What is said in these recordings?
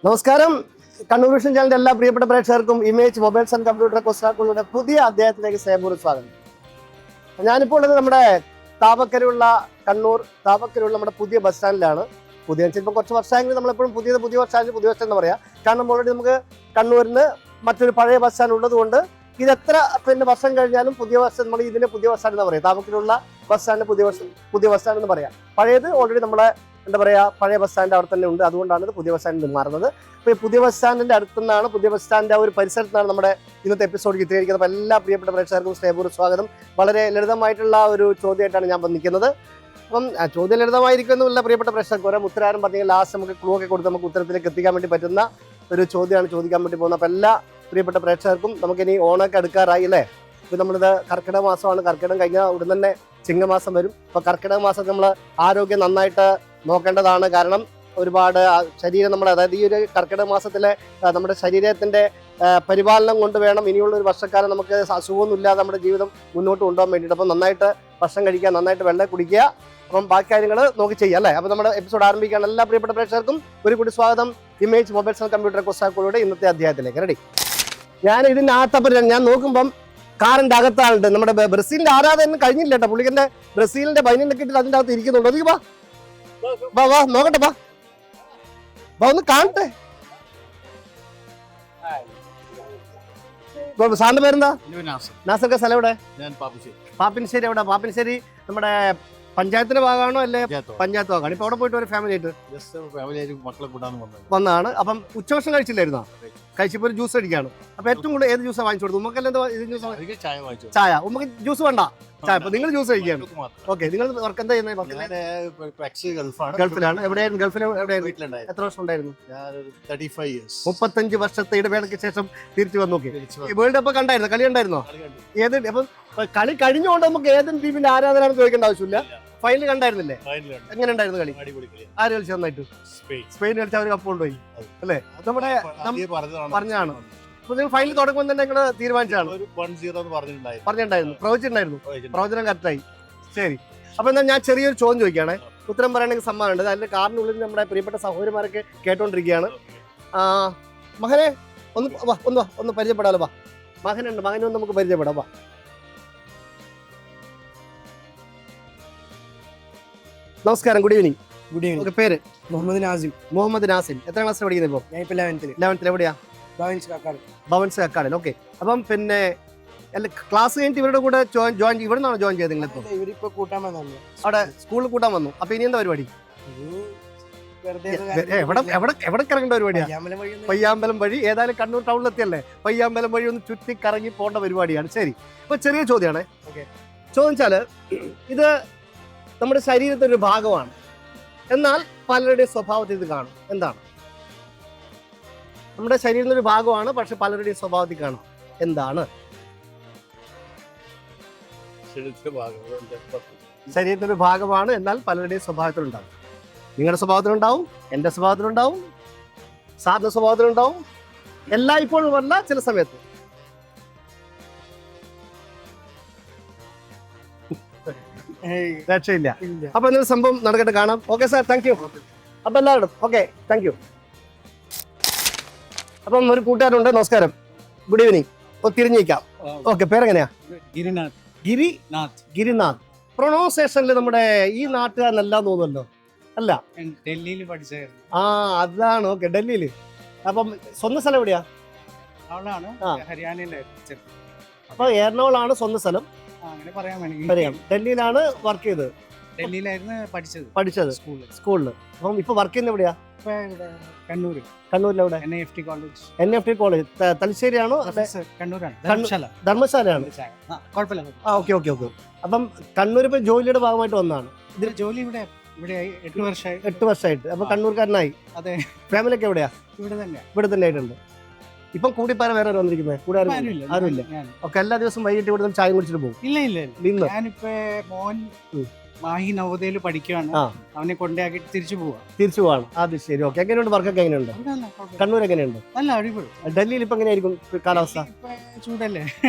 നമസ്കാരം. കണ്ണൂർ വിഷൻ ചാനലിന്റെ എല്ലാ പ്രിയപ്പെട്ട പ്രേക്ഷകർക്കും ഇമേജ് മൊബൈൽസ് ആൻഡ് കമ്പ്യൂട്ടർ കൊസ്റ്റാക്കളുടെ പുതിയ അധ്യായത്തിലേക്ക് സ്നേഹപൂർവ്വം സ്വാഗതം. ഞാനിപ്പോൾ ഉള്ളത് നമ്മുടെ താപക്കരയുള്ള നമ്മുടെ പുതിയ ബസ് സ്റ്റാൻഡിലാണ്. ചിലപ്പോൾ കുറച്ച് വർഷമെങ്കിലും നമ്മളെപ്പോഴും പുതിയ ബസ് സ്റ്റാൻഡ് എന്ന് പറയാം. കാരണം ഓൾറെഡി നമുക്ക് കണ്ണൂരിന് മറ്റൊരു പഴയ ബസ് സ്റ്റാൻഡ് ഉള്ളതുകൊണ്ട് ഇത് എത്ര വർഷം കഴിഞ്ഞാലും പുതിയ ബസ് നമ്മൾ ഇതിനെ പുതിയ ബസ് സ്റ്റാൻഡ് എന്ന് പറയാം. താപക്കരയുള്ള ബസ് സ്റ്റാൻഡ് പുതിയ ബസ് സ്റ്റാൻഡ് എന്ന് പറയാം. പഴയത് ഓൾറെഡി നമ്മളെ പഴയ ബസ് സ്റ്റാൻഡ് അവിടെ തന്നെ ഉണ്ട്. അതുകൊണ്ടാണ് ഇത് പുതിയ ബസ് സ്റ്റാൻഡിൽ മാറുന്നത്. അപ്പോൾ ഈ പുതിയ ബസ് സ്റ്റാൻഡിന്റെ അടുത്തുനിന്നാണ്, പുതിയ ബസ് സ്റ്റാൻഡിന്റെ ഒരു പരിസരത്താണ് നമ്മുടെ ഇന്നത്തെ എപ്പിസോഡ് ചിത്രീകരിക്കുന്നത്. അപ്പോൾ എല്ലാ പ്രിയപ്പെട്ട പ്രേക്ഷകർക്കും സ്നേഹപൂർവ്വം സ്വാഗതം. വളരെ ലളിതമായിട്ടുള്ള ഒരു ചോദ്യമായിട്ടാണ് ഞാൻ വന്നിരിക്കുന്നത്. അപ്പം ചോദ്യം ലളിതമായിരിക്കുമെന്നില്ല, പ്രിയപ്പെട്ട പ്രേക്ഷകർക്ക് ഓരോ ഉത്തരം പറഞ്ഞെങ്കിൽ ലാസ്റ്റ് നമുക്ക് ക്ലൂ ഒക്കെ കൊടുത്ത് നമുക്ക് ഉത്തരത്തിലേക്ക് എത്തിക്കാൻ വേണ്ടി പറ്റുന്ന ഒരു ചോദ്യമാണ് ചോദിക്കാൻ വേണ്ടി പോകുന്നത്. അപ്പോൾ എല്ലാ പ്രിയപ്പെട്ട പ്രേക്ഷകർക്കും നമുക്കിനി ഓണമൊക്കെ അടുക്കാറായി അല്ലേ. ഇപ്പോൾ നമ്മളിത് കർക്കിടക മാസമാണ്. കർക്കിടകം കഴിഞ്ഞാൽ ഉടൻ തന്നെ ചിങ്ങമാസം വരും. അപ്പോൾ കർക്കിടക മാസം നമ്മൾ ആരോഗ്യം നന്നായിട്ട് നോക്കേണ്ടതാണ്. കാരണം ഒരുപാട് ശരീരം നമ്മുടെ, അതായത് ഈ ഒരു കർക്കിടക മാസത്തിലെ നമ്മുടെ ശരീരത്തിന്റെ പരിപാലനം കൊണ്ട് വേണം ഇനിയുള്ള ഒരു വർഷക്കാലം നമുക്ക് അസുഖമൊന്നും ഇല്ലാതെ നമ്മുടെ ജീവിതം മുന്നോട്ട് കൊണ്ടുപോകാൻ വേണ്ടിയിട്ട്. അപ്പം നന്നായിട്ട് ഭക്ഷണം കഴിക്കുക, നന്നായിട്ട് വെള്ളം കുടിക്കുക, അപ്പം ബാക്കി കാര്യങ്ങൾ നോക്കി ചെയ്യുക അല്ലേ. അപ്പോൾ നമ്മുടെ എപ്പിസോഡ് ആരംഭിക്കുകയാണ്. എല്ലാ പ്രിയപ്പെട്ട പ്രേക്ഷകർക്കും ഒരു കൂടി സ്വാഗതം ഇമേജ് മൊബൈൽസ് ആൻഡ് കമ്പ്യൂട്ടർ കൊസ്റ്റാക്കളുടെ ഇന്നത്തെ അധ്യായത്തിലേക്ക്. റെഡി? ഞാൻ ഇതിൻ്റെ അകത്തപ്പം ഞാൻ നോക്കുമ്പം കാറിന്റെ അകത്താളുണ്ട്. നമ്മുടെ ബ്രസീലിന്റെ ആരാധന കഴിഞ്ഞില്ല കേട്ടോ. പുള്ളിക്കന്റെ ബ്രസീലിന്റെ ബൈനൊക്കെ ഇട്ടിട്ട് അതിൻ്റെ അകത്ത് ഇരിക്കുന്നുണ്ട്. അതൊക്കെ വാ നോക്കട്ടെ, വാ ഒന്ന് കാണട്ടെ. സാറിന്റെ പേരെന്താ? നാസർക്ക. സ്ഥലം എവിടെ? പാപ്പിനിശ്ശേരി. എവിടെ? പാപ്പിനിശ്ശേരി നമ്മുടെ പഞ്ചായത്തിന്റെ ഭാഗമാണോ അല്ലേ? പഞ്ചായത്ത് ഭാഗമാണ്. ഇപ്പൊ അവിടെ പോയിട്ട് ഒരു ഫാമിലി ആയിട്ട് വന്നതാണ്. അപ്പം ഉച്ചഭക്ഷണം കഴിച്ചില്ലായിരുന്നോ? കഴിച്ചപ്പോൾ ഒരു ജ്യൂസ് അടിക്കാണ്. അപ്പൊ ഏറ്റവും കൂടുതൽ ഏത് ജ്യൂസാണ് വാങ്ങിച്ചു കൊടുത്തു? ഉമ്മക്കല്ല ചായ. ഉമ്മക്ക് ജ്യൂസ് വേണ്ട, ചായ. അപ്പൊ നിങ്ങൾ ജ്യൂസ് കഴിക്കുകയാണ്. ഓക്കെ. നിങ്ങൾ വർക്ക് എന്താ ചെയ്യുന്നത്? ഗൾഫിലാണ്. എവിടെയായിരുന്നു? ഗൾഫിൽ എവിടെയായിരുന്നു? എത്ര വർഷം ഉണ്ടായിരുന്നു? 35 വർഷത്തെ ഇടവേളയ്ക്ക് ശേഷം തിരിച്ചു വന്നു. വേൾഡ് കപ്പ് കണ്ടായിരുന്നോ? കളി കണ്ടായിരുന്നോ? ഏത് അപ്പം കളി കഴിഞ്ഞുകൊണ്ട് നമുക്ക് ഏതെങ്കിലും ടീമിന്റെ ആരാധനാണെന്ന് ചോദിക്കേണ്ട ആവശ്യമില്ല. ഫൈനൽ കണ്ടായിരുന്നില്ലേ? എങ്ങനെ ഉണ്ടായിരുന്നു കളി? ആര് കളിച്ചു നന്നായിട്ട്? സ്പെയിൻ കളിച്ച അവർ കപ്പ് കൊണ്ടുപോയി അല്ലേ? നമ്മുടെ പറഞ്ഞാണ്. അപ്പൊ നിങ്ങൾ ഫൈനൽ തുടങ്ങുമ്പോൾ തന്നെ നിങ്ങൾ തീരുമാനിച്ചാണ്? പറഞ്ഞിട്ടുണ്ടായിരുന്നു, പ്രവചിച്ചിട്ടുണ്ടായിരുന്നു. പ്രവചനം കറക്റ്റായി. ശരി. അപ്പൊ എന്നാൽ ഞാൻ ചെറിയൊരു ചോദ്യം ചോദിക്കുകയാണെ. ഉത്തരം പറയാനെങ്കിൽ സമ്മാനം ഉണ്ട്. അതിന്റെ കാറിനുള്ളിൽ നമ്മുടെ പ്രിയപ്പെട്ട സഹോദരിമാരൊക്കെ കേട്ടോണ്ടിരിക്കുകയാണ്. മകനെ ഒന്ന് പരിചയപ്പെടാലോ. വാ, മകനുണ്ട്. മകനെ ഒന്ന് നമുക്ക് പരിചയപ്പെടാം. വാ. നമസ്കാരം. Good evening. Good evening. പേര്? മുഹമ്മദ് നാസിം. എത്ര ക്ലാസ്സിൽ പഠിക്കുന്നത് ഇപ്പോൾ? ഞാൻ ഇപ്പോൾ 11th. എവിടെയാ? ഭവൻസ് കക്കാടൻ. ഓക്കെ. അപ്പം പിന്നെ ക്ലാസ് കഴിഞ്ഞിട്ട് ഇവരുടെ കൂടെ ജോയിൻ ഇവിടെ നിന്നാണ് ജോയിൻ ചെയ്തത് നിങ്ങൾ? അവിടെ സ്കൂളിൽ കൂട്ടാൻ വന്നു. അപ്പൊ ഇനി എന്താ പരിപാടി? എവിടെ കറങ്ങേണ്ട പരിപാടിയാ? പയ്യാമ്പലം വഴി. ഏതായാലും കണ്ണൂർ ടൗണിലെത്തിയല്ലേ, പയ്യാമ്പലം വഴി ഒന്ന് ചുറ്റി കറങ്ങി പോകേണ്ട പരിപാടിയാണ്. ശരി. അപ്പൊ ചെറിയ ചോദ്യമാണ്. ചോദിച്ചാല് ഇത് നമ്മുടെ ശരീരത്തിന്റെ ഒരു ഭാഗമാണ്, എന്നാൽ പലരുടെയും സ്വഭാവത്തിൽ ഇത് കാണും. എന്താണ്? നമ്മുടെ ശരീരത്തിന്റെ ഒരു ഭാഗമാണ്, പക്ഷെ പലരുടെയും സ്വഭാവത്തിൽ കാണും. എന്താണ്? ശരീരത്തിന്റെ ഒരു ഭാഗമാണ്, എന്നാൽ പലരുടെയും സ്വഭാവത്തിലുണ്ടാവും. നിങ്ങളുടെ സ്വഭാവത്തിലുണ്ടാവും, എൻ്റെ സ്വഭാവത്തിലുണ്ടാവും, സാറിന്റെ സ്വഭാവത്തിലുണ്ടാവും. എല്ലായ്പ്പോഴും അല്ല, ചില സമയത്ത്. രക്ഷയില്ല. അപ്പൊ എന്തൊരു സംഭവം നടക്കട്ടെ, കാണാം. Okay sir, thank you. അപ്പൊ എല്ലാവരും ഓക്കെ, താങ്ക് യു. അപ്പം ഒരു കൂട്ടുകാരുണ്ട്. നമസ്കാരം. Good evening. തിരിഞ്ഞിരിക്കാം. ഓക്കെ. പേരെങ്ങനെയാ? ഗിരിനാഥ്. പ്രൊണൗൺസിയേഷനിൽ നമ്മുടെ ഈ നാട്ടുകാരനല്ല തോന്നുമല്ലോ. അല്ല, ഡൽഹിയിൽ പഠിച്ചായിരുന്നു. അതാണ്. ഓക്കെ. ഡൽഹിയിൽ. അപ്പം സ്വന്തം സ്ഥലം എവിടെയാ? ഹരിയാനയിലായിരുന്നു. അപ്പൊ എറണാകുളമാണ് സ്വന്തം സ്ഥലം. പറയാം. ഡൽഹിയിലാണ് വർക്ക് ചെയ്തത്. ഡൽഹിയിലായിരുന്നു പഠിച്ചത് സ്കൂളിൽ. അപ്പം ഇപ്പൊ വർക്ക് ചെയ്യുന്നത് എവിടെയാ? കണ്ണൂരിലെവിടെ? NFT college. തലശ്ശേരിയാണോ? ധർമ്മശാലയാണ്. ഓക്കെ. അപ്പം കണ്ണൂർ ഇപ്പൊ ജോലിയുടെ ഭാഗമായിട്ട് വന്നതാണ്. ജോലി ഇവിടെ 8 വർഷമായിട്ട്. അപ്പൊ കണ്ണൂർക്കാരനായി. അതെ. ഫാമിലി ഒക്കെ എവിടെയാ? ഇവിടെ തന്നെ ആയിട്ടുണ്ട്. ഇപ്പം കൂടിപ്പാര വേറെ വന്നിരിക്കുന്നത്? കൂടെ ആരുമില്ല. ഒക്കെ എല്ലാ ദിവസവും വൈകിട്ട് ഇവിടെ ചായ കുടിച്ചിട്ട് പോകും? ഇല്ല. ഞാനിപ്പോ മോൻ മാഹി നവോദയയിൽ പഠിക്കുകയാണ്. അവനെ കൊണ്ടാക്കിട്ട് തിരിച്ചു പോവാണ്. അത് ശരി. ഓക്കെ. എങ്ങനെയുണ്ട് വർക്കൊക്കെ? എങ്ങനെയുണ്ട് കണ്ണൂർ? എങ്ങനെയുണ്ട്? നല്ല അടിപൊളി. ഡൽഹിയിൽ ഇപ്പൊ എങ്ങനെയായിരിക്കും കാലാവസ്ഥ? ചൂടല്ലേ?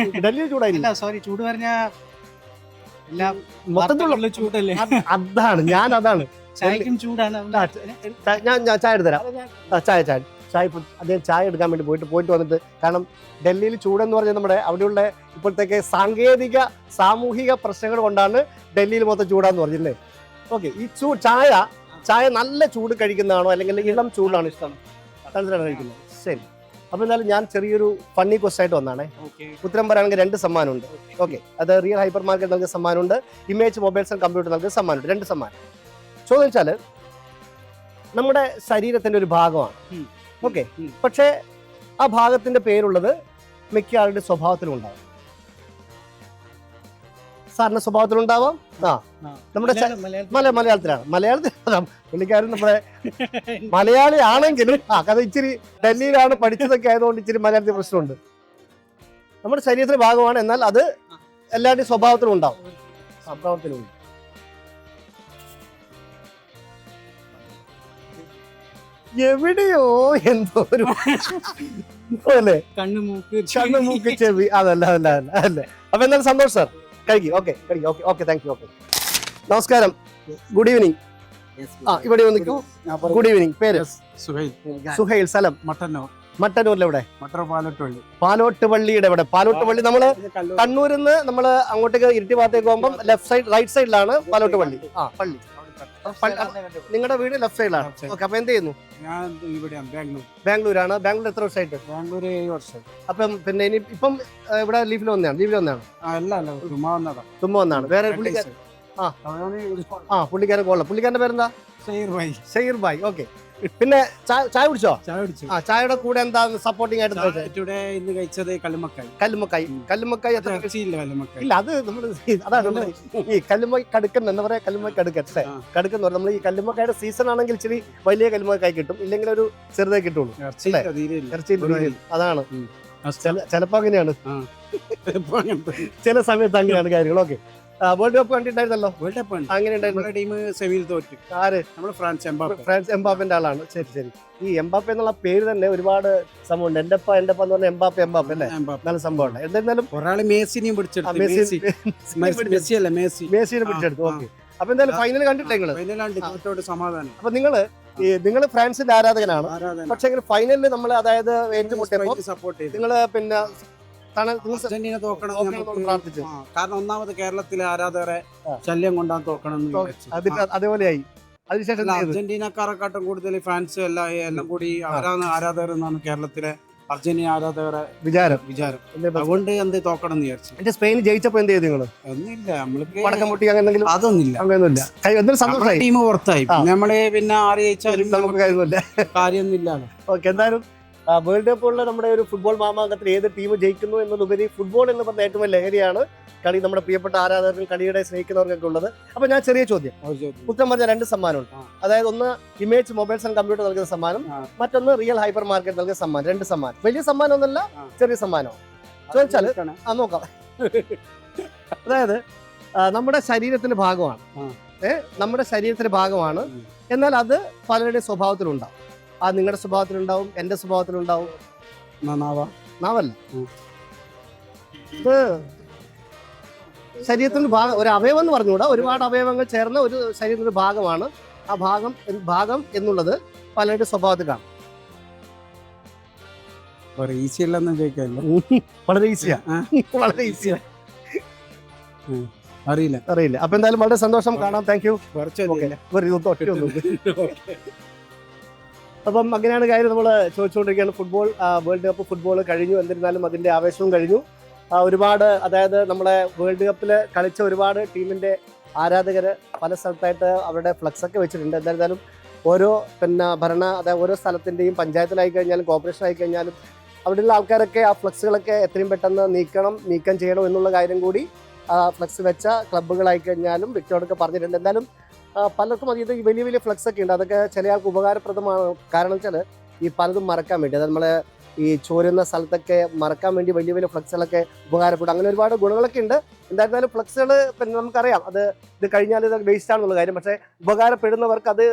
ഡൽഹിയിൽ ചൂടായില്ല. സോറി, ചൂട് പറഞ്ഞ മൊത്തത്തിലുള്ള ചൂടല്ലേ? അതാണ്. ചായക്കും ചൂടാണ്. ഞാൻ ചായ എടുത്തരാം. ചായ അദ്ദേഹം ചായ എടുക്കാൻ വേണ്ടി പോയിട്ട് വന്നിട്ട്, കാരണം ഡൽഹിയിൽ ചൂടെന്ന് പറഞ്ഞാൽ നമ്മുടെ അവിടെയുള്ള ഇപ്പോഴത്തേക്ക് സാങ്കേതിക സാമൂഹിക പ്രശ്നങ്ങൾ കൊണ്ടാണ് ഡൽഹിയിൽ മൊത്തം ചൂടാന്ന് പറഞ്ഞില്ലേ. ഓക്കെ, ഈ ചായ നല്ല ചൂട് കഴിക്കുന്നതാണോ അല്ലെങ്കിൽ ഇളം ചൂടാണ് ഇഷ്ടം? തണുത്തിലാണ് കഴിക്കുന്നത്. ശരി, അപ്പോൾ എന്തായാലും ഞാൻ ചെറിയൊരു ഫണ്ണി ക്വസ്റ്റ് ആയിട്ട് വന്നാണേ. ഉത്തരം പറയുകയാണെങ്കിൽ 2 സമ്മാനമുണ്ട്. ഓക്കെ, അത് റിയൽ ഹൈപ്പർ മാർക്കറ്റ് നൽകിയ സമ്മാനമുണ്ട്, ഇമേജ് മൊബൈൽസ് ആൻഡ് കമ്പ്യൂട്ടർ നൽകിയ സമ്മാനമുണ്ട്. 2 സമ്മാനം. ചോദ്യം വെച്ചാൽ നമ്മുടെ ശരീരത്തിന്റെ ഒരു ഭാഗമാണ്. ഓക്കെ, പക്ഷേ ആ ഭാഗത്തിന്റെ പേരുള്ളത് മിക്ക ആളുടെ സ്വഭാവത്തിലുണ്ടാവും. സാറിന്റെ സ്വഭാവത്തിലുണ്ടാവാം. നമ്മുടെ മലയാളത്തിൽ പുള്ളിക്കാരൻ നമ്മുടെ മലയാളി ആണെങ്കിലും കഥ ഇച്ചിരി ഡൽഹിയിലാണ് പഠിച്ചതൊക്കെ ആയതുകൊണ്ട് ഇച്ചിരി മലയാളത്തിൽ പ്രശ്നമുണ്ട്. നമ്മുടെ ശരീരത്തിന്റെ ഭാഗമാണ്, എന്നാൽ അത് എല്ലാവരുടെയും സ്വഭാവത്തിലും ഉണ്ടാവും. സ്വഭാവത്തിലുണ്ട്. എവിടെയോ എന്തോ ഒരു അല്ലേ, കണ്ണുമൂക്ക് ചെവി, അതല്ല. അപ്പൊ എന്തായാലും സന്തോഷം സാർ, കഴിക്കും. Okay, thank U. ഓക്കെ, നമസ്കാരം, ഗുഡ് ഈവനിങ്. ഇവിടെ വന്നിക്കൂ. Good evening. പേര്? സുഹൈൽ. സ്ഥലം? മട്ടന്നൂരിലെവിടെ? പാലോട്ടുപള്ളിയുടെ ഇവിടെ. പാലോട്ടുപള്ളി നമ്മള് കണ്ണൂരിൽ നിന്ന് നമ്മള് അങ്ങോട്ടേക്ക് ഇരിട്ടി ഭാഗത്തേക്ക് പോകുമ്പോൾ ലെഫ്റ്റ് സൈഡ്, റൈറ്റ് സൈഡിലാണ് പാലോട്ടുപള്ളി. പള്ളി. നിങ്ങളുടെ വീട് ലെഫ്റ്റ് സൈഡിലാണ്. ഓക്കെ, അപ്പൊ എന്ത് ചെയ്യുന്നു? ബാംഗ്ലൂരാണ്. ബാംഗ്ലൂർ എത്ര വർഷമായിട്ട്? 7 വർഷം. അപ്പം പിന്നെ ഇപ്പം ഇവിടെ ലീവിൽ വന്നതാണ്? തുമ്പ വന്നാണ്. വേറെ പുള്ളിക്കാരൻ കൊള്ളാം. പുള്ളിക്കാരന്റെ പേരെന്താ? ഷെയർ ഭായ്. ഓക്കെ, പിന്നെ ചായ കുടിച്ചോ? ചായയുടെ കൂടെ എന്താ സപ്പോർട്ടിംഗ് ആയിട്ട് ഇന്ന് കഴിച്ചത്? കല്ലുമ്മക്കായ്. ഇല്ല, അത് നമ്മള് അതാണ് ഈ കല്ലുമ്മക്കായ് കടുക്കൻ എന്താ പറയാ, കല്ലുമ്മക്കായ് കടുക്കൻ എന്ന് പറഞ്ഞാൽ നമ്മൾ ഈ കല്ലുമ്മക്കായുടെ സീസൺ ആണെങ്കിൽ ഇച്ചിരി വലിയ കല്ലുമ്മക്കായ് കിട്ടും, ഇല്ലെങ്കിൽ ഒരു ചെറുതേ കിട്ടുള്ളൂ. അതാണ് ചിലപ്പോ അങ്ങനെയാണ്, ചില സമയത്ത് അങ്ങനെയാണ് കാര്യങ്ങൾ. ഓക്കെ, വേൾഡ് കപ്പ് കണ്ടിട്ടുണ്ടായിരുന്നല്ലോ. അങ്ങനെ ടീം സെമിയിൽ തോറ്റു. ആര്? ഫ്രാൻസ് എംബാപ്പന്റെ ആളാണ്. ശരി. ഈ എംബാപ്പ എന്നുള്ള പേര് തന്നെ ഒരുപാട് സംഭവമുണ്ട്. എന്റെ എന്ന് പറഞ്ഞ എംബാപ്പ അല്ലേ, നല്ല സംഭവമാണ്. എന്തായാലും ഒരാള് മെസ്സിനെയും പിടിച്ചെടുത്തു. മെസ്സിനെ പിടിച്ചെടുത്തു. ഓക്കെ, അപ്പൊ എന്തായാലും ഫൈനൽ കണ്ടിട്ട് സമാധാനം. അപ്പൊ നിങ്ങള് ഫ്രാൻസിന്റെ ആരാധകനാണ്, പക്ഷെ ഫൈനലിൽ നമ്മൾ അതായത് ഏറ്റുമുട്ടിയപ്പോ നിങ്ങള് പിന്നെ അർജന്റീന തോക്കണം പ്രാർത്ഥിച്ചു. കാരണം ഒന്നാമത് കേരളത്തിലെ ആരാധകരെ ശല്യം കൊണ്ടാണ് തോക്കണം. അതേപോലെയായി. അതിനുശേഷം അർജന്റീനക്കാരെക്കാട്ടും കൂടുതൽ ഫ്രാൻസ് എല്ലാം കൂടി അവരാണ് ആരാധകർ എന്നാണ് കേരളത്തിലെ അർജന്റീന ആരാധകരെ വിചാരം. അതുകൊണ്ട് എന്ത് തോക്കണം എന്ന് വിചാരിച്ചു. സ്പെയിൻ ജയിച്ചപ്പോ എന്ത് ചെയ്തു നിങ്ങൾ? ഒന്നുമില്ല, നമ്മൾക്ക് പടക്കം പൊട്ടി അങ്ങനെന്തെങ്കിലും? അതൊന്നുമില്ല. ടീം പുറത്തായി. നമ്മള് പിന്നെ ആര് ജയിച്ചാലും നമുക്ക് കാര്യമൊന്നുമില്ല. ഓക്കെ, എന്തായാലും വേൾഡ് കപ്പുള്ള നമ്മുടെ ഒരു ഫുട്ബോൾ മാമാങ്കത്തിൽ ഏത് ടീം ജയിക്കുന്നു എന്നതുപരി ഫുട്ബോൾ എന്ന് പറഞ്ഞ ഏറ്റവും വലിയ ലഹരിയാണ് കളി. നമ്മുടെ പ്രിയപ്പെട്ട ആരാധകർക്കും കളിയുടെ സ്നേഹിക്കുന്നവർക്കൊക്കെ ഉള്ളത്. അപ്പൊ ഞാൻ ചെറിയ ചോദ്യം, ഉത്തരം പറഞ്ഞ 2 സമ്മാനമുണ്ട്. അതായത് ഒന്ന് ഇമേജ് മൊബൈൽസ് ആൻഡ് കമ്പ്യൂട്ടർ നൽകുന്ന സമ്മാനം, മറ്റൊന്ന് റിയൽ ഹൈപ്പർ മാർക്കറ്റ് നൽകുന്ന സമ്മാനം. 2 സമ്മാനം. വലിയ സമ്മാനം ഒന്നല്ല, ചെറിയ സമ്മാനം. ചോദിച്ചാല് നോക്കാം. അതായത് നമ്മുടെ ശരീരത്തിന്റെ ഭാഗമാണ്, നമ്മുടെ ശരീരത്തിന്റെ ഭാഗമാണ്, എന്നാൽ അത് പലരുടെയും സ്വഭാവത്തിലുണ്ടാവും. നിങ്ങളുടെ സ്വഭാവത്തിലുണ്ടാവും, എന്റെ സ്വഭാവത്തിലുണ്ടാവും. നാവല്ല, ഇത് ശരീരത്തിന്റെ ഭാഗം, ഒരു അവയവം എന്ന് പറഞ്ഞുകൂടാ, ഒരുപാട് അവയവങ്ങൾ ചേർന്ന ഒരു ശരീരത്തിന്റെ ഭാഗമാണ്. ആ ഭാഗം എന്നുള്ളത് പലരുടെ സ്വഭാവത്തിൽ കാണും. വളരെ ഈസിയാ. അറിയില്ല. അപ്പൊ എന്തായാലും വളരെ സന്തോഷം, കാണാം. Thank you. അപ്പം അങ്ങനെയാണ് കാര്യം. നമ്മൾ ചോദിച്ചുകൊണ്ടിരിക്കുകയാണ് ഫുട്ബോൾ, വേൾഡ് കപ്പ് ഫുട്ബോൾ കഴിഞ്ഞു. എന്നിരുന്നാലും അതിൻ്റെ ആവേശവും കഴിഞ്ഞു. ഒരുപാട്, അതായത് നമ്മളെ വേൾഡ് കപ്പിൽ കളിച്ച ഒരുപാട് ടീമിൻ്റെ ആരാധകർ പല സ്ഥലത്തായിട്ട് അവരുടെ ഫ്ലക്സൊക്കെ വെച്ചിട്ടുണ്ട്. എന്തായിരുന്നാലും ഓരോ അതായത് ഓരോ സ്ഥലത്തിൻ്റെയും പഞ്ചായത്തിലായി കഴിഞ്ഞാലും കോർപ്പറേഷൻ ആയി കഴിഞ്ഞാലും അവിടെയുള്ള ആൾക്കാരൊക്കെ ആ ഫ്ലക്സുകളൊക്കെ എത്രയും പെട്ടെന്ന് നീക്കം ചെയ്യണം എന്നുള്ള കാര്യം കൂടി ഫ്ലക്സ് വെച്ച ക്ലബ്ബുകളായി കഴിഞ്ഞാലും വ്യക്തിയോടൊക്കെ പറഞ്ഞിട്ടുണ്ട്. എന്തായാലും പലർക്കും അത് ഈ വലിയ ഫ്ലക്സ് ഒക്കെ ഉണ്ട്, അതൊക്കെ ചില ആൾക്ക് ഉപകാരപ്രദമാണ്. കാരണം വെച്ചാൽ ഈ പലതും മറക്കാൻ വേണ്ടി, അതായത് നമ്മളെ ഈ ചോരുന്ന സ്ഥലത്തൊക്കെ മറക്കാൻ വേണ്ടി വലിയ ഫ്ലക്സുകളൊക്കെ ഉപകാരപ്പെടും. അങ്ങനെ ഒരുപാട് ഗുണങ്ങളൊക്കെ ഉണ്ട്. എന്തായിരുന്നാലും ഫ്ലക്സുകൾ പിന്നെ നമുക്കറിയാം ഇത് കഴിഞ്ഞാൽ ഇത് വേസ്റ്റ് ആണെന്നുള്ള കാര്യം, പക്ഷേ ഉപകാരപ്പെടുന്നവർക്ക് അത്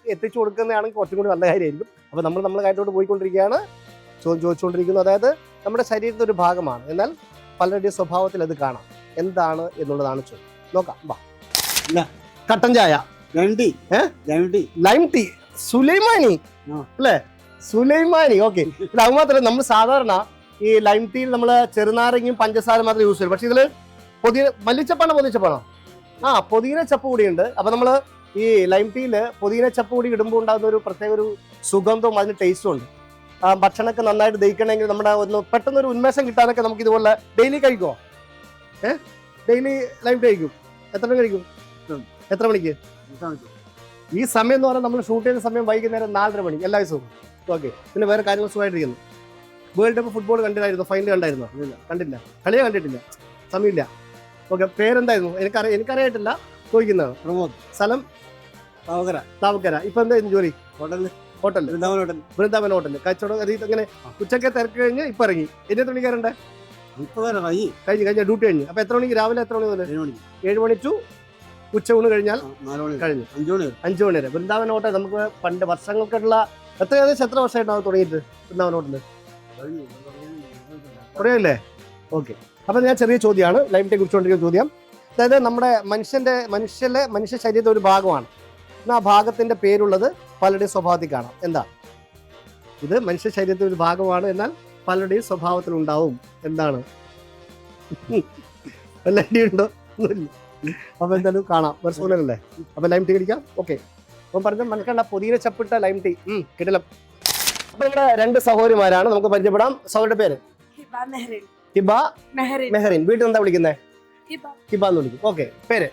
എത്തിച്ചു കൊടുക്കുന്നതാണെങ്കിൽ കുറച്ചും കൂടി നല്ല കാര്യമായിരിക്കും. അപ്പോൾ നമ്മളെ കാര്യത്തോട് പോയിക്കൊണ്ടിരിക്കുകയാണ്, ചോദിച്ചുകൊണ്ടിരിക്കുന്നു. അതായത് നമ്മുടെ ശരീരത്തിൻ്റെ ഒരു ഭാഗമാണ്, എന്നാൽ പലരുടെയും സ്വഭാവത്തിൽ അത് കാണാം. എന്താണ് എന്നുള്ളതാണ് ചോദ്യം. നോക്കാം. കട്ടൻ ചായ, ലൈം ടീ, സുലൈമാനി അല്ലേ? സുലൈമാനി. ഓക്കെ. ഇത് അത് മാത്രമല്ല, നമ്മൾ സാധാരണ ഈ ലൈം ടീയിൽ നമ്മൾ ചെറുനാരങ്ങയും പഞ്ചസാര മാത്രമേ യൂസ് ചെയ്യും. പക്ഷെ ഇതിൽ മല്ലിച്ചപ്പാണോ പൊതിച്ചപ്പാണോ? പൊതിന ചപ്പ് കൂടിയുണ്ട്. അപ്പൊ നമ്മള് ഈ ലൈം ടീയിൽ പൊതിന ചപ്പ് കൂടി ഇടുമ്പോൾ ഉണ്ടാകുന്ന ഒരു പ്രത്യേക ഒരു സുഗന്ധവും അതിന് ടേസ്റ്റും ഉണ്ട്. ഭക്ഷണമൊക്കെ നന്നായിട്ട് ദഹിക്കണമെങ്കിൽ നമ്മുടെ പെട്ടെന്നൊരു ഉന്മേഷം കിട്ടാനൊക്കെ നമുക്ക് ഇതുപോലെ ഡെയിലി കഴിക്കുമോ? ഡെയിലി ലൈം ടീ കഴിക്കും? എത്ര മണി കഴിക്കും? എത്ര മണിക്ക്? ഈ സമയം എന്ന് പറഞ്ഞാൽ നമ്മൾ ഷൂട്ട് ചെയ്യുന്ന സമയം വൈകുന്നേരം 4:30 മണി എല്ലാ ദിവസവും. ഓക്കെ. പിന്നെ വേറെ കാര്യങ്ങൾ സുഖമായിട്ടിരിക്കുന്നു. വേൾഡ് കപ്പ് ഫുട്ബോൾ കണ്ടില്ലായിരുന്നു? ഫൈനൽ കണ്ടായിരുന്നോ? കണ്ടില്ല. കളിയെ കണ്ടിട്ടില്ല, സമയമില്ല. ഓക്കെ. പേരെന്തായിരുന്നു? എനിക്കറിയായിട്ടില്ല, ചോദിക്കുന്നതാണ്. പ്രമോദ്. സ്ഥലം? താവക്കര. ഇപ്പൊ എന്തായിരുന്നു ജോലി? Hotel Vrindavan hotel. കച്ചവടം അങ്ങനെ ഉച്ചക്കെ തിരക്ക് കഴിഞ്ഞ് ഇപ്പൊ ഇറങ്ങി. എന്നെ എത്ര മണിക്കാരുണ്ട്? കഴിഞ്ഞ ഡ്യൂട്ടി കഴിഞ്ഞ്. അപ്പൊ എത്ര മണിക്ക്? രാവിലെ എത്ര മണി മുതൽ? 7 മണി ടു ഉച്ചയൂണ് കഴിഞ്ഞാൽ കഴിഞ്ഞു 5 മണി വരെ. വൃന്ദാവൻ ഹോട്ടൽ നമുക്ക് പണ്ട് വർഷങ്ങൾക്കുള്ള ഏകദേശം എത്ര വർഷമായിട്ടാണ് തുടങ്ങിയിട്ട് വൃന്ദാവൻ ഹോട്ടൽ? അറിയാമല്ലേ? ഓക്കെ. അപ്പൊ ഞാൻ ചെറിയ ചോദ്യമാണ്, ലൈം ടീ കുറിച്ചുകൊണ്ടിരിക്കുന്ന ചോദ്യം. അതായത് നമ്മുടെ മനുഷ്യ ശരീരത്തിന്റെ ഒരു ഭാഗമാണ്. ആ ഭാഗത്തിന്റെ പേരുള്ളത് പലരുടെയും സ്വഭാവത്തിൽ കാണാം. എന്താ ഇത്? മനുഷ്യ ശരീരത്തിന്റെ ഒരു ഭാഗമാണ്, എന്നാൽ പലരുടെയും സ്വഭാവത്തിൽ ഉണ്ടാവും. എന്താണ്? വല്ല ഐഡിയ ഉണ്ടോ? അപ്പൊ എന്തായാലും കാണാം. വെറുതെ അപ്പൊ ലൈം ടീ കുടിക്കാം. ഓക്കെ. അപ്പം പറഞ്ഞ മനസ്സിലാ പുതിയ ചപ്പിട്ട ലൈം ടീ കിട്ടില്ല. അപ്പൊ ഇവിടെ 2 സഹോദരിമാരാണ്, നമുക്ക് പരിചയപ്പെടാം. സഹോദരിയുടെ പേര്? ഹിബ മെഹറിൻ. വീട്ടിൽ എന്താ വിളിക്കുന്നത്? ഹിബ എന്ന് വിളിക്കും. ഓക്കെ. പേര്?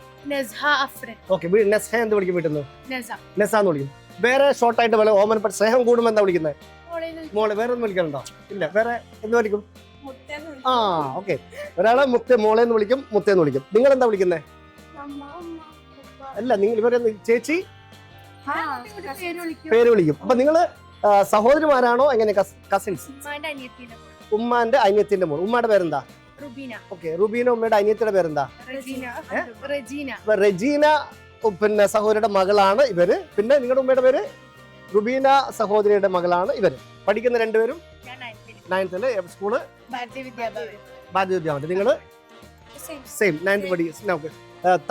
ഓക്കെ. നെസ്ഹ എന്ത് വിളിക്കും? വീട്ടിൽ നിന്ന് നെസ എന്ന് വിളിക്കും. വേറെ ഷോർട്ട് ആയിട്ട് പോലെ ഓമനപ്പെട്ട സ്നേഹം കൂടുമ്പോ എന്താ വിളിക്കുന്നത്? മോളെ. വേറെ ഒന്നും വിളിക്കാനുണ്ടോ? ഇല്ല. വേറെ എന്ത് വിളിക്കും? ഓക്കെ. ഒരാളെ മോളെ എന്ന് വിളിക്കും, മുത്തേന്ന് വിളിക്കും. നിങ്ങൾ എന്താ വിളിക്കുന്നത്? അല്ല, നിങ്ങൾ ഇവരെ ചേച്ചി പേര് വിളിക്കും. അപ്പൊ നിങ്ങള് സഹോദരിമാരാണോ? എങ്ങനെ? കസിൻസ്? ഉമ്മാന്റെ അനിയത്തിന്റെ മോൾ. ഉമ്മയുടെ പേരെന്താ? ഓക്കെ. റുബീന. ഉമ്മയുടെ അനിയത്തിയുടെ പേരെന്താ? റെജീന. പിന്നെ സഹോദരിയുടെ മകളാണ് ഇവര്. പിന്നെ നിങ്ങളുടെ ഉമ്മയുടെ പേര്? റുബീന സഹോദരിയുടെ മകളാണ് ഇവര്. പഠിക്കുന്ന രണ്ടുപേരും 9th സ്കൂള് ഭാരതീയ വിദ്യാഭവൻ. നിങ്ങള് സെയിം 9th പഠിക്കും.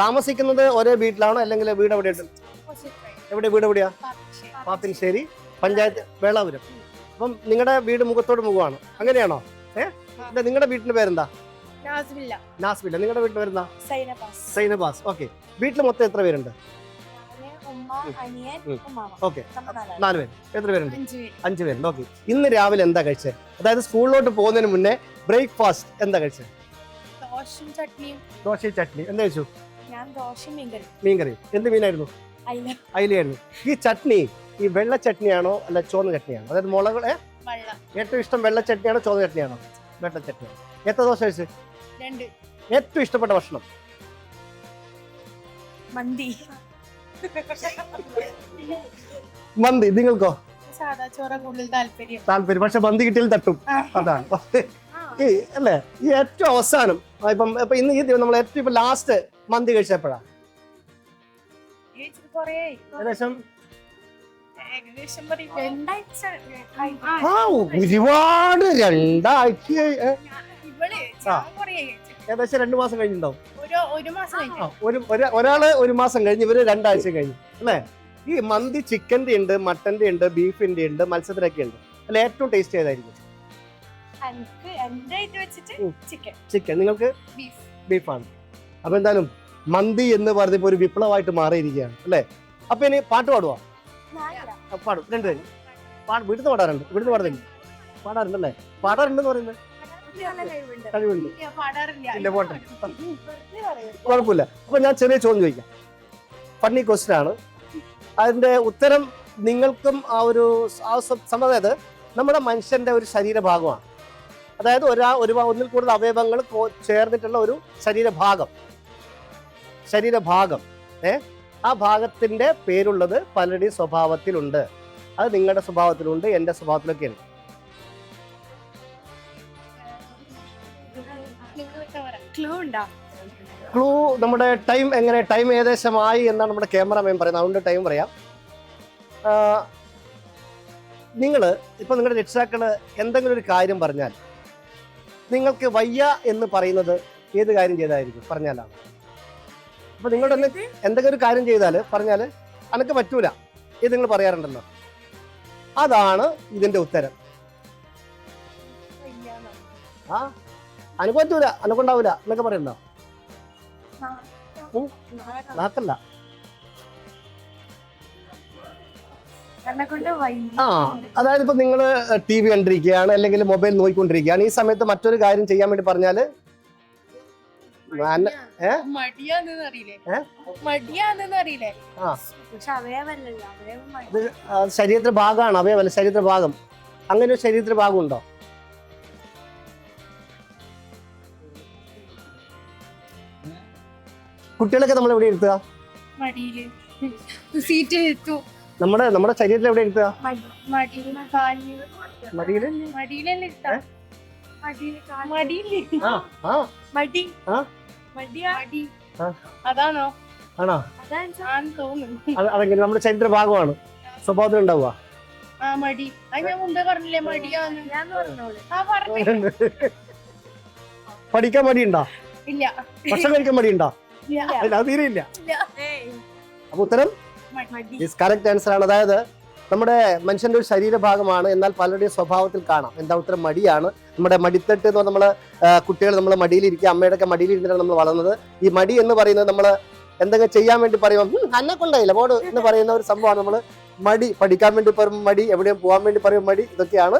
താമസിക്കുന്നത് ഒരേ വീട്ടിലാണോ അല്ലെങ്കിൽ വീട് എവിടെയായിട്ട്? വീട് എവിടെയാ? പാപ്പിൻശ്ശേരി പഞ്ചായത്ത്, വേളാപുരം. അപ്പം നിങ്ങളുടെ വീട് മുഖത്തോട് മുഖമാണ്, അങ്ങനെയാണോ? നിങ്ങളുടെ വീട്ടിന്റെ പേരെന്താ? നാസ്ബില്ല. നിങ്ങളുടെ വീട്ടിൽ പേരെന്താ? സൈനബാസ്. ഓക്കെ. വീട്ടിൽ മൊത്തം എത്ര പേരുണ്ട്? ഓക്കെ. 4 പേര്. എത്ര പേരുണ്ട്? 5 പേരുണ്ട്. ഓക്കെ. ഇന്ന് രാവിലെ എന്താ കഴിച്ചത്? അതായത് സ്കൂളിലോട്ട് പോകുന്നതിന് മുന്നേ ബ്രേക്ക്ഫാസ്റ്റ് എന്താ കഴിച്ചത്? ദോശയും ചട്നി. എന്താ കഴിച്ചു? മീൻകറി. എന്ത് മീനായിരുന്നു? അയിലായിരുന്നു. ഈ ചട്നി ഈ വെള്ള ചട്നിയാണോ അല്ല ചുവന്ന ചട്നിയാണോ? അതായത് മുളകളെ ഏറ്റവും ഇഷ്ടം വെള്ള ചട്നിയാണോ ചുവന്ന ചട്നിയാണോ? വെള്ള ചട്നിയാണോ. എത്ര ദോശ കഴിച്ചു? 2. ഏറ്റവും ഇഷ്ടപ്പെട്ട ഭക്ഷണം? മന്തി. മന്തി. നിങ്ങൾക്കോ? സാധാ ചോറ കൂടുതൽ താല്പര്യം. പക്ഷെ മന്തി കിട്ടിയാൽ തട്ടും, അതാണ് അല്ലേ? ഈ ഏറ്റവും അവസാനം ഇപ്പൊ ഇന്ന് ഈ നമ്മൾ ഏറ്റവും ഇപ്പൊ ലാസ്റ്റ് മന്തി കഴിച്ചപ്പോഴാ? ഏകദേശം ഒരുപാട് 2 ആഴ്ച, ഏകദേശം 2 മാസം കഴിഞ്ഞിട്ടുണ്ടാവും. ഒരാള് 1 മാസം കഴിഞ്ഞ്, ഇവര് 2 ആഴ്ച കഴിഞ്ഞു അല്ലേ? ഈ മന്തി ചിക്കന്റെ ഉണ്ട്, മട്ടന്റെ ഉണ്ട്, ബീഫിന്റെ ഉണ്ട്, മത്സ്യത്തിനൊക്കെ ഉണ്ട്. അല്ല ഏറ്റവും ടേസ്റ്റ് ഏതായിരിക്കും? ചിക്കൻ. നിങ്ങൾക്ക് ബീഫാണ്. അപ്പൊ എന്തായാലും മന്തി എന്ന് പറഞ്ഞപ്പോ ഒരു വിപ്ലവമായിട്ട് മാറിയിരിക്കുകയാണ് അല്ലേ? അപ്പൊ ഇനി പാട്ട് പാടുവാ? പാടും. 2 പേര് വീട്ടിൽ പാടാറുണ്ട്? ഇവിടുന്ന് പാടുന്നില്ല. പാടാറുണ്ടല്ലേ? പാടാറുണ്ടെന്ന് പറയുന്നത് കഴിവുണ്ട്. ഇല്ല, പോട്ടെ, കുഴപ്പമില്ല. അപ്പൊ ഞാൻ ചെറിയ ചോദ്യം ചോദിക്കാം. ഫണ്ണി ക്വസ്റ്റ്യൻ ആണ്. അതിന്റെ ഉത്തരം നിങ്ങൾക്കും ആ ഒരു അതായത് നമ്മുടെ മനുഷ്യന്റെ ഒരു ശരീരഭാഗമാണ്. അതായത് ഒന്നിൽ കൂടുതൽ അവയവങ്ങൾ ചേർന്നിട്ടുള്ള ഒരു ശരീരഭാഗം. ആ ഭാഗത്തിന്റെ പേരുള്ളത് പലരുടെയും സ്വഭാവത്തിലുണ്ട്. അത് നിങ്ങളുടെ സ്വഭാവത്തിലുണ്ട്, എന്റെ സ്വഭാവത്തിലൊക്കെ ഉണ്ട്. ക്ലൂ നമ്മുടെ ടൈം എങ്ങനെ? ടൈം ഏകദേശമായി എന്നാണ് നമ്മുടെ ക്യാമറമാൻ പറയുന്നത്. അതുകൊണ്ട് ടൈം പറയാം. ഇപ്പൊ നിങ്ങളുടെ രക്ഷിതാക്കള് എന്തെങ്കിലും ഒരു കാര്യം പറഞ്ഞാൽ നിങ്ങൾക്ക് വയ്യ എന്ന് പറയുന്നത് ഏത് കാര്യം ചെയ്തായിരിക്കും? പറഞ്ഞാലാണ്. അപ്പൊ നിങ്ങളുടെ എന്തെങ്കിലും ഒരു കാര്യം ചെയ്താല് പറഞ്ഞാല് അനക്ക് പറ്റൂല, ഇത് നിങ്ങൾ പറയാറുണ്ടല്ലോ. അതാണ് ഇതിന്റെ ഉത്തരം. ആ അനക്ക് പറ്റൂല, അനക്കുണ്ടാവൂല എന്നൊക്കെ പറയണ്ടോ? നാക്കല്ല. ആ അതായത് ഇപ്പൊ നിങ്ങൾ TV കണ്ടിരിക്കുകയാണ് അല്ലെങ്കിൽ മൊബൈൽ നോക്കിക്കൊണ്ടിരിക്കുകയാണ്, ഈ സമയത്ത് മറ്റൊരു കാര്യം ചെയ്യാൻ വേണ്ടി പറഞ്ഞാല് ശരീരത്തിന്റെ ഭാഗമാണ്, അവയവല്ല ശരീരത്തിന്റെ ഭാഗം. അങ്ങനെ ഒരു ശരീരത്തിന്റെ ഭാഗം ഉണ്ടോ? കുട്ടികളൊക്കെ നമ്മൾ എവിടെ ഇരുത്തുക? നമ്മുടെ ശരീരത്തിൽ എവിടെ ഇരുത്തുക? അതാണോ? ആണോ? അതെങ്ങനെ നമ്മുടെ ശരീരത്തിന്റെ ഭാഗമാണ്, സ്വഭാവത്തിൽ ഉണ്ടാവുക? പഠിക്കാൻ മടിയുണ്ടോ? ഭക്ഷണം കഴിക്കാൻ മടിയുണ്ടോ? അത് തീരെ ഇല്ല. അപ്പൊ ഉത്തരം കറക്റ്റ് ആൻസർ ആണ്. അതായത് നമ്മുടെ മനുഷ്യന്റെ ഒരു ശരീരഭാഗമാണ്, എന്നാൽ പലരുടെയും സ്വഭാവത്തിൽ കാണാം. എന്താ ഉത്തരം? മടിയാണ്. നമ്മുടെ മടിത്തട്ട് എന്ന് പറഞ്ഞാൽ നമ്മള് കുട്ടികൾ നമ്മളെ മടിയിലിരിക്കുക, അമ്മയുടെ ഒക്കെ മടിയിലിരുന്നിട്ടാണ് നമ്മൾ വളർന്നത്. ഈ മടി എന്ന് പറയുന്നത് നമ്മൾ എന്തെങ്കിലും ചെയ്യാൻ വേണ്ടി പറയുമ്പോൾ അന്നെ കൊണ്ടായില്ല ബോർഡ് എന്ന് പറയുന്ന ഒരു സംഭവമാണ്. നമ്മൾ മടി, പഠിക്കാൻ വേണ്ടി പറയുമ്പോൾ മടി, എവിടെയും പോകാൻ വേണ്ടി പറയുമ്പോൾ മടി, ഇതൊക്കെയാണ്.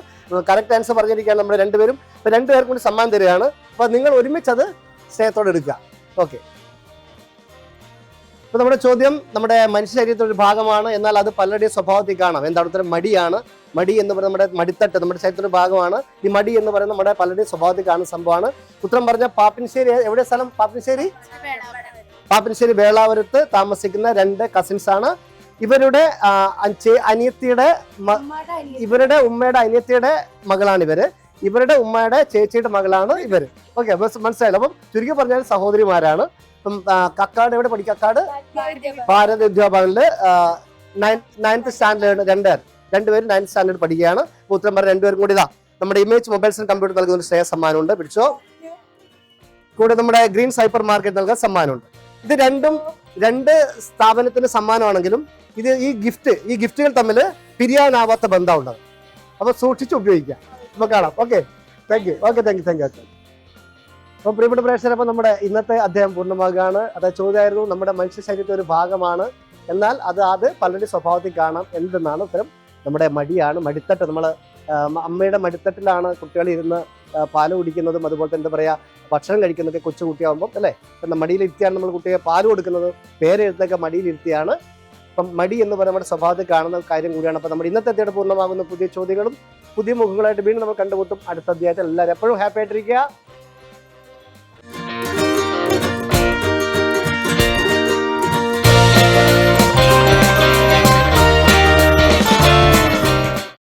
കറക്റ്റ് ആൻസർ പറഞ്ഞിരിക്കുകയാണ് നമ്മൾ രണ്ടുപേരും. ഇപ്പൊ രണ്ടുപേർക്കും കൂടി സമ്മാനം തരികയാണ്. അപ്പൊ നിങ്ങൾ ഒരുമിച്ചത് സ്നേഹത്തോടെ എടുക്കുക. ഓക്കെ. ഇപ്പൊ നമ്മുടെ ചോദ്യം നമ്മുടെ മനുഷ്യ ശരീരത്തിന്റെ ഒരു ഭാഗമാണ്, എന്നാൽ അത് പലരുടെയും സ്വഭാവത്തിൽ കാണാം. എന്താണ് ഉത്തരം? മടിയാണ്. മടി എന്ന് പറയുന്നത് നമ്മുടെ മടിത്തട്ട്, നമ്മുടെ ശരീരത്തിന്റെ ഭാഗമാണ്. ഈ മടി എന്ന് പറയുന്നത് നമ്മുടെ പലരുടെയും സ്വഭാവത്തിൽ കാണുന്ന സംഭവമാണ്. ഉത്തരം പറഞ്ഞ പാപ്പിനിശ്ശേരി. എവിടെ സ്ഥലം? പാപ്പിനിശ്ശേരി. പാപ്പിനിശ്ശേരി വേളാവരത്ത് താമസിക്കുന്ന 2 കസിൻസ് ആണ്. ഇവരുടെ അനിയത്തിയുടെ ഇവരുടെ ഉമ്മയുടെ അനിയത്തിയുടെ മകളാണ് ഇവര്. ഇവരുടെ ഉമ്മയുടെ ചേച്ചിയുടെ മകളാണ് ഇവര്. ഓക്കെ, മനസ്സിലായല്ലോ. അപ്പം ചുരുക്കി പറഞ്ഞാൽ സഹോദരിമാരാണ്. കക്കാട് എവിടെ പഠിക്കും? കക്കാട് ഭാരത് വിദ്യാഭവനില് 9th സ്റ്റാൻഡേർഡ് രണ്ടുപേരും 9th സ്റ്റാൻഡേർഡ് പഠിക്കുകയാണ്. ഉത്തരം പറഞ്ഞ രണ്ടുപേരും കൂടി ഇതാ നമ്മുടെ ഇമേജ് മൊബൈൽസ് ആൻഡ് കമ്പ്യൂട്ടർ നൽകുന്ന ഒരു സ്നേഹ സമ്മാനമുണ്ട്, പിടിച്ചോ. കൂടെ നമ്മുടെ ഗ്രീൻ സൈപ്പർ മാർക്കറ്റ് നൽകുന്ന സമ്മാനമുണ്ട്. ഇത് രണ്ടും 2 സ്ഥാപനത്തിന്റെ സമ്മാനമാണെങ്കിലും ഇത് ഈ ഗിഫ്റ്റുകൾ തമ്മിൽ പിരിയാനാവാത്ത ബന്ധമുണ്ട്. അപ്പൊ സൂക്ഷിച്ച് ഉപയോഗിക്കാം. അപ്പൊ കാണാം. Okay, thank you. അപ്പൊ പ്രിയപ്പെട്ട പ്രേക്ഷകർ, അപ്പൊ നമ്മുടെ ഇന്നത്തെ അധ്യായം പൂർണ്ണമാകുകയാണ്. അതായത് ചോദ്യമായിരുന്നു നമ്മുടെ മനുഷ്യ ശരീരത്തിന്റെ ഒരു ഭാഗമാണ്, എന്നാൽ അത് പലരുടെ സ്വഭാവത്തിൽ കാണാം. എന്തെന്നാണ് ഉത്തരം? നമ്മുടെ മടിയാണ്, മടിത്തട്ട്. നമ്മള് അമ്മയുടെ മടിത്തട്ടിലാണ് കുട്ടികൾ ഇരുന്ന് പാല് കുടിക്കുന്നതും അതുപോലെ തന്നെ എന്താ പറയാ ഭക്ഷണം കഴിക്കുന്നതൊക്കെ കൊച്ചു കുട്ടിയാകുമ്പോൾ അല്ലേ. മടിയിലിരുത്തിയാണ് നമ്മൾ കുട്ടിയെ പാല് കൊടുക്കുന്നത്, പേരെഴുത്തൊക്കെ മടിയിലിരുത്തിയാണ്. അപ്പം മടി എന്ന് പറയുന്നത് നമ്മുടെ സ്വഭാവത്തിൽ കാണുന്ന കാര്യം കൂടിയാണ്. അപ്പം നമ്മുടെ ഇന്നത്തെ അധ്യായം പൂർണ്ണമാകുന്ന പുതിയ ചോദ്യങ്ങളും പുതിയ മുഖങ്ങളായിട്ട് വീണ്ടും നമ്മൾ കണ്ടുമുട്ടും അടുത്ത അധ്യായത്തിൽ. എല്ലാവരും എപ്പോഴും ഹാപ്പി ആയിട്ടിരിക്കുക.